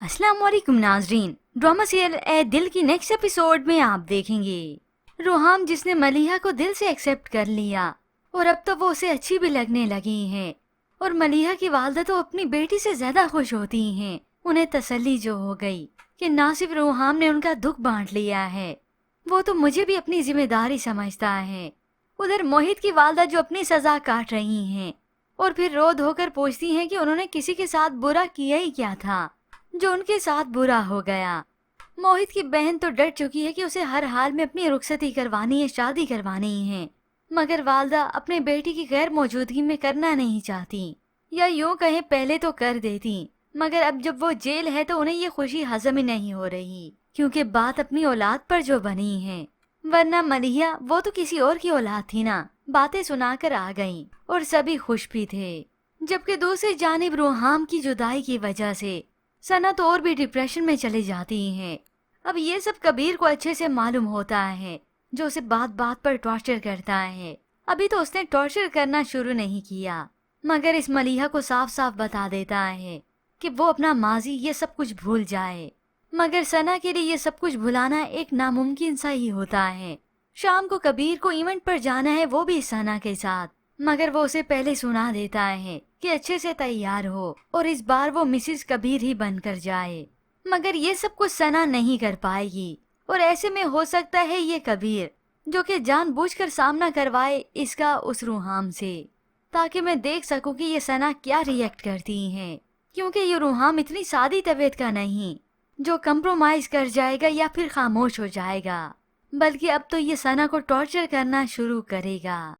अस्सलाम वालेकुम नाजरीन। ड्रामा सीरियल ए दिल की नेक्स्ट एपिसोड में आप देखेंगे रोहाम जिसने मलिहा को दिल से एक्सेप्ट कर लिया और अब तो वो उसे अच्छी भी लगने लगी हैं और मलिहा की वालदा तो अपनी बेटी से ज्यादा खुश होती हैं। उन्हें तसल्ली जो हो गई कि ना सिर्फ रोहाम ने उनका दुख बांट लिया है, वो तो मुझे भी अपनी जिम्मेदारी समझता है। उधर मोहित की वालदा जो अपनी सजा काट रही हैं और फिर रो धोकर पूछती हैं कि उन्होंने किसी के साथ बुरा किया ही क्या था जो उनके साथ बुरा हो गया। मोहित की बहन तो डर चुकी है कि उसे हर हाल में अपनी रुखसती करवानी है, शादी करवानी है, मगर वालदा अपने बेटी की गैर मौजूदगी में करना नहीं चाहती, या यूं कहें पहले तो कर देती, मगर अब जब वो जेल है तो उन्हें ये खुशी हजम ही नहीं हो रही क्योंकि बात अपनी औलाद पर जो बनी है। वरना मलिहा वो तो किसी और की औलाद थी ना। बातें सुनाकर आ गईं और सभी खुश भी थे, जबकि दूसरी जानिब रोहाम की जुदाई की वजह से सना तो और भी डिप्रेशन में चली जाती हैं। अब ये सब कबीर को अच्छे से मालूम होता है जो उसे बात बात पर टॉर्चर करता है। अभी तो उसने टॉर्चर करना शुरू नहीं किया, मगर इस मलिहा को साफ साफ बता देता है कि वो अपना माजी ये सब कुछ भूल जाए। मगर सना के लिए ये सब कुछ भुलाना एक नामुमकिन सा ही होता है। शाम को कबीर को इवेंट पर जाना है, वो भी सना के साथ, मगर वो उसे पहले सुना देता है कि अच्छे से तैयार हो और इस बार वो मिसिस कबीर ही बनकर जाए। मगर ये सब कुछ सना नहीं कर पाएगी और ऐसे में हो सकता है ये कबीर जो कि जानबूझकर सामना करवाए इसका उस रूहाम से, ताकि मैं देख सकूं कि ये सना क्या रिएक्ट करती हैं, क्योंकि ये रूहाम इतनी सादी तबीयत का नहीं जो कंप्रोमाइज कर जाएगा या फिर खामोश हो जाएगा, बल्कि अब तो ये सना को टॉर्चर करना शुरू करेगा।